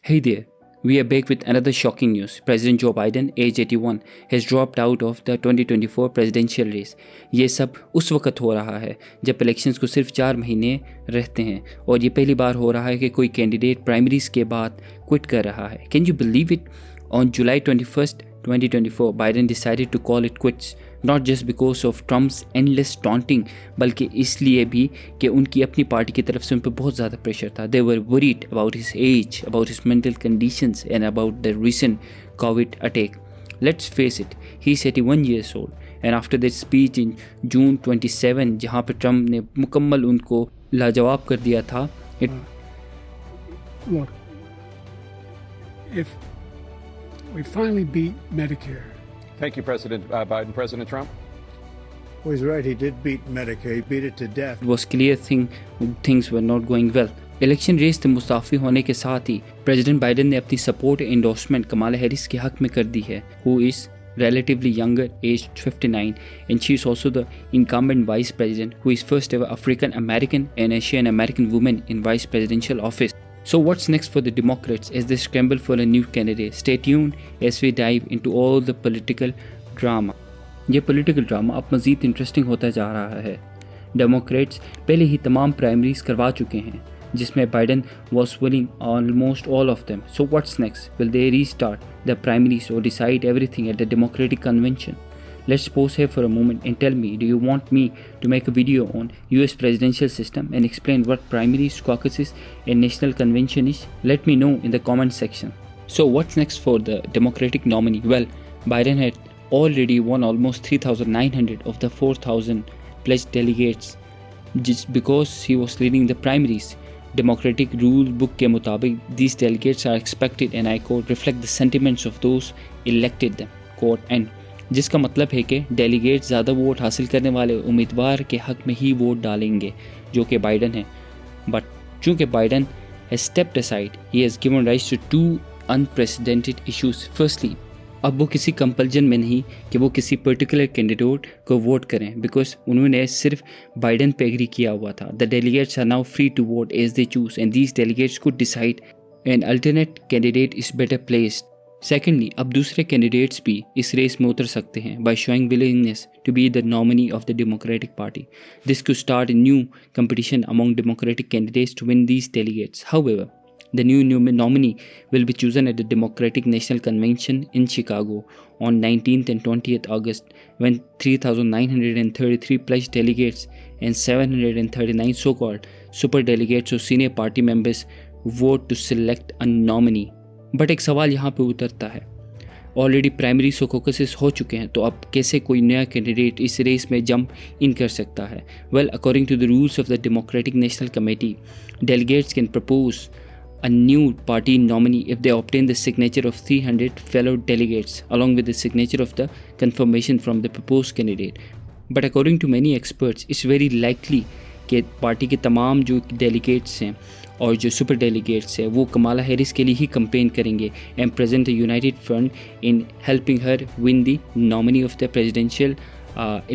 Hey there, we are back with another shocking news. President Joe Biden, age 81, has dropped out of the 2024 presidential race. ये सब उस वक्त हो रहा है जब इलेक्शंस को सिर्फ 4 महीने रहते हैं और ये पहली बार हो रहा है कि कोई कैंडिडेट प्राइमरीज के बाद क्विट कर रहा है. Can you believe it? On July 21st, 2024, Biden decided to call it quits. Not just because of Trump's endless taunting, बल्कि इसलिए भी कि उनकी अपनी पार्टी की तरफ से उन पर बहुत ज़्यादा प्रेशर था. They were worried about his age, about his mental conditions and about the recent COVID attack. Let's face it, he's 81 years old. And after that speech in June 27, जहाँ पे ट्रम्प ने मुकम्मल उनको लाजवाब कर दिया था. Look, if we finally beat Medicare. Thank you, President Biden. President Trump? Well, he's right. He did beat Medicare. He beat it to death. It was clear things were not going well. Election race से मुस्ताफ़ी होने के साथ ही president Biden ने अपनी support endorsement Kamala Harris के हक में कर दी है, who is relatively younger, aged 59, and she is also the incumbent vice president, who is first ever African American and Asian American woman in vice presidential office. So what's next for the Democrats as they scramble for a new candidate? Stay tuned as we dive into all the political drama. ये political drama अब मज़ीद interesting होता जा रहा है. Democrats पहले ही तमाम primaries करवा चुके हैं जिसमें Biden was winning almost all of them. So what's next? Will they restart the primaries or decide everything at the Democratic Convention? Let's pause here for a moment and tell me, do you want me to make a video on US presidential system and explain what primaries, caucuses and national convention is? Let me know in the comment section. So what's next for the Democratic nominee? Well, Biden had already won almost 3,900 of the 4,000 pledged delegates just because he was leading the primaries. Democratic rule book के मुताबिक these delegates are expected, and I quote, reflect the sentiments of those elected them, quote end. जिसका मतलब है कि delegate ज़्यादा vote हासिल करने वाले उम्मीदवार के हक में ही वोट डालेंगे जो कि बाइडन है. बट चूँकि Biden has stepped aside, he has given rights to 2 unprecedented issues. Firstly, अब वो किसी कंपल्जन में नहीं कि वो किसी पर्टिकुलर कैंडिडेट को वोट करें बिकॉज उन्होंने सिर्फ बाइडन पे एग्री किया हुआ था. The delegates are now free to vote as they choose and these delegates could decide an alternate candidate is better placed. Secondly, अब दूसरे कैंडिडेट्स भी इस रेस में उतर सकते हैं by showing willingness to be the nominee of the Democratic Party. This could start a new competition among democratic candidates to win these delegates. However, the new nominee will be chosen at the Democratic National Convention in Chicago on 19th and 20th August, when 3,933 pledged delegates and 739 so-called superdelegates or senior party members vote to select a nominee. But एक सवाल यहाँ पे उतरता है, already primary और कॉकसेस हो चुके हैं, तो अब कैसे कोई नया कैंडिडेट इस रेस में जंप इन कर सकता है? Well, according to the rules of the Democratic National Committee, delegates can propose a new party nominee if they obtain the signature of 300 fellow delegates along with the signature of the confirmation from the proposed candidate. But according to many experts, it's very likely कि party के तमाम जो delegates हैं और जो super delegates हैं वो Kamala Harris के लिए ही कंपेन करेंगे and present a United front in helping her win the nominee of the presidential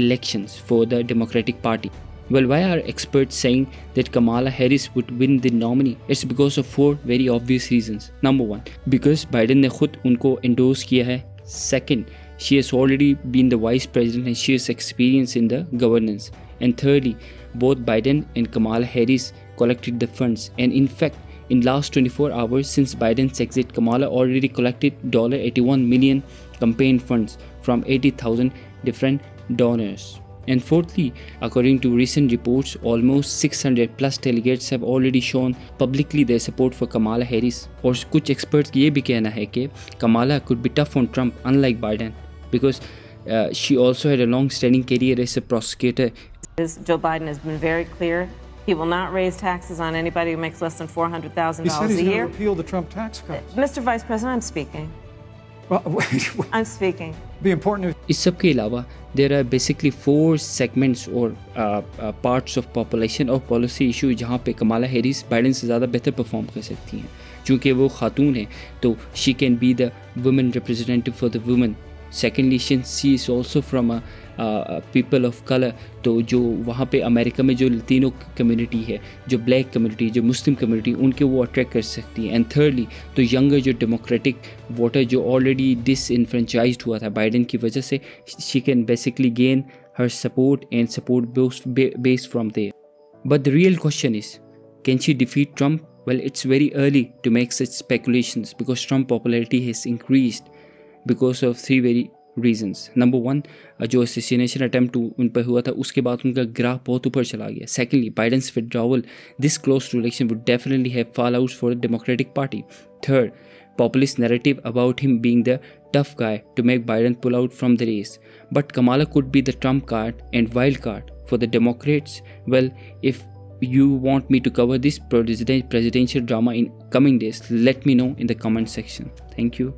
elections for the Democratic Party. Well, why are experts saying that Kamala Harris would win the nominee? It's because of 4 very obvious reasons. Number 1, because Biden ने खुद उनको endorse किया है. Second, she has already been the vice president and she has experience in the governance. And thirdly, both Biden and Kamala Harris collected the funds. And in fact, in last 24 hours since Biden's exit, Kamala already collected $81 million campaign funds from 80,000 different donors. And fourthly, according to recent reports, almost 600 plus delegates have already shown publicly their support for Kamala Harris. और कुछ experts ये भी कहना है कि Kamala could be tough on Trump, unlike Biden, because she also had a long-standing career as a prosecutor. Joe Biden has been very clear. He will not raise taxes on anybody who makes less than $400,000 a year. He said he's going to repeal the Trump tax cuts. Mr. Vice President, I'm speaking. Well, I'm speaking. be important. इस सब के अलावा there are basically 4 segments or parts of population और policy issue जहाँ पे Kamala Harris Biden से ज़्यादा बेहतर परफॉर्म कर सकती हैं. चूँकि वो खातून है तो she can be the women representative for the women. Secondly, since she is also from a people of color, तो जो वहाँ पे अमेरिका में जो लतीनो कम्युनिटी है, जो ब्लैक कम्युनिटी, जो मुस्लिम कम्युनिटी, उनके वो अट्रैक्ट कर सकती है. एंड थर्डली, तो यंगर जो डेमोक्रेटिक वोटर जो ऑलरेडी डिसइनफ्रेंचाइज्ड हुआ था बाइडन की वजह से, she can basically gain her support and support based from there. But the real question is, can she defeat Trump? Well, it's very early to make such speculations because Trump popularity has increased because of three very reasons. Number one, जो assassination attempt उन पर हुआ था उसके बाद उनका graph बहुत ऊपर चला गया. Secondly, Biden's withdrawal this close to election would definitely have fallouts for the Democratic Party. Third, populist narrative about him being the tough guy to make Biden pull out from the race. But Kamala could be the trump card and wild card for the Democrats. Well, if you want me to cover this presidential drama in coming days, let me know in the comment section. Thank you.